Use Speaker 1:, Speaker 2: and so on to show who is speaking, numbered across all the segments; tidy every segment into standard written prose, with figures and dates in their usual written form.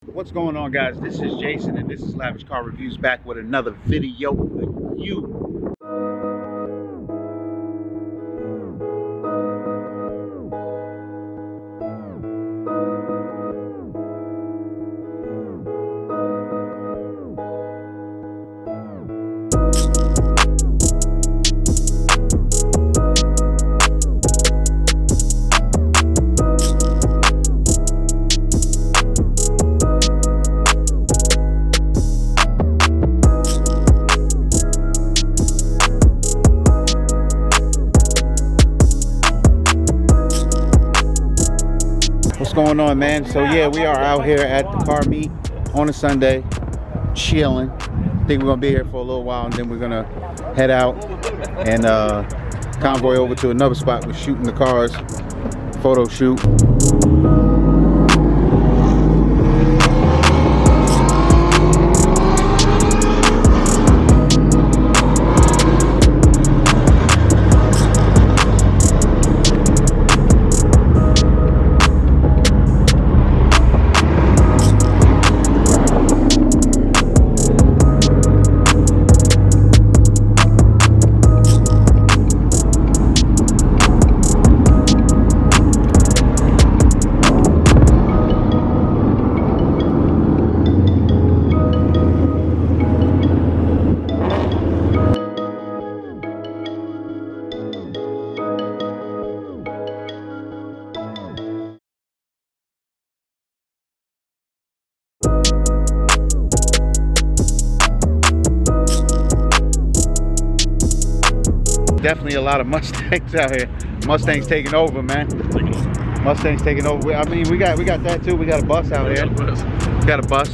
Speaker 1: What's going on, guys? This is Jason and this is Lavish Car Reviews, back with another video for you. What's going on, man? So yeah, we are out here at the car meet on a Sunday, chilling. I think we're gonna be here for a little while, and then we're gonna head out and convoy over to another spot. We're shooting the cars, photo shoot. Definitely a lot of Mustangs out here. Mustangs taking over, man. Mustangs taking over. I mean, we got that too. We got a bus out here. We got a bus.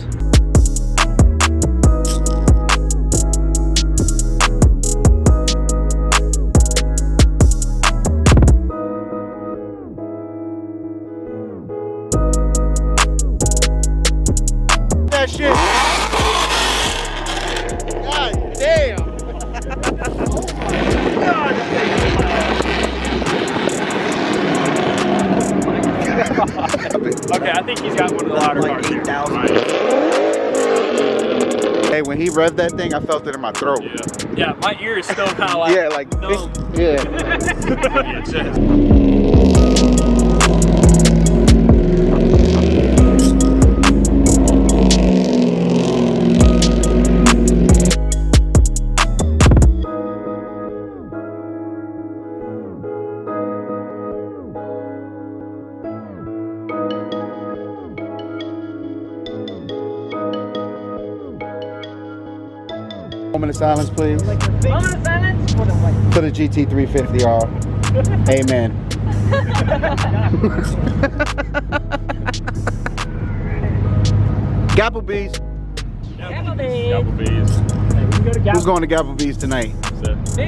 Speaker 1: That shit. God damn.
Speaker 2: Okay, I think he's got one of the louder cars here.
Speaker 1: Hey, when he revved that thing, I felt it in my throat.
Speaker 2: Yeah, my ear is still kind of like...
Speaker 1: Yeah, like...
Speaker 2: No.
Speaker 1: Yeah. Moment of silence, please.
Speaker 3: Moment of silence for the white.
Speaker 1: For the GT350R. Amen. Gapplebees.
Speaker 2: Applebee's.
Speaker 1: Who's going to Gapplebees tonight?
Speaker 3: Me?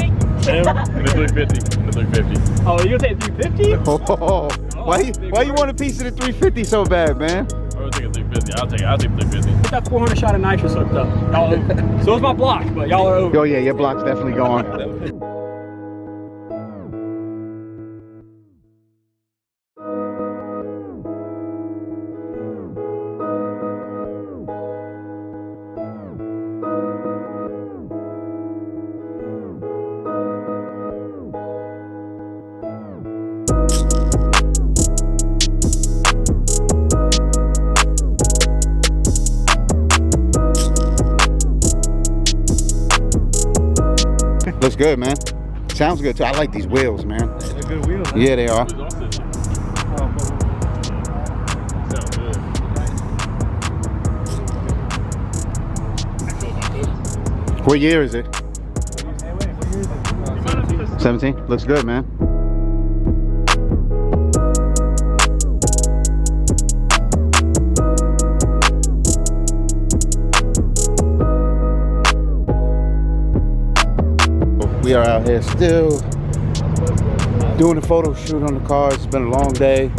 Speaker 2: In the 350. In the 350.
Speaker 3: Oh, you gonna take 350?
Speaker 1: Oh, why you want a piece of the 350 so bad, man?
Speaker 2: I'll take a 350. I'll take 350.
Speaker 3: Get that 400 shot of nitrous hooked up. Y'all over. So is my block, but y'all are over.
Speaker 1: Oh yeah, your block's definitely gone. Looks good, man. Sounds good too. I like these wheels, man.
Speaker 2: They're good wheels, man.
Speaker 1: Yeah, they are. What year is it? 17? Looks good, man. We are out here still doing a photo shoot on the car. It's been a long day.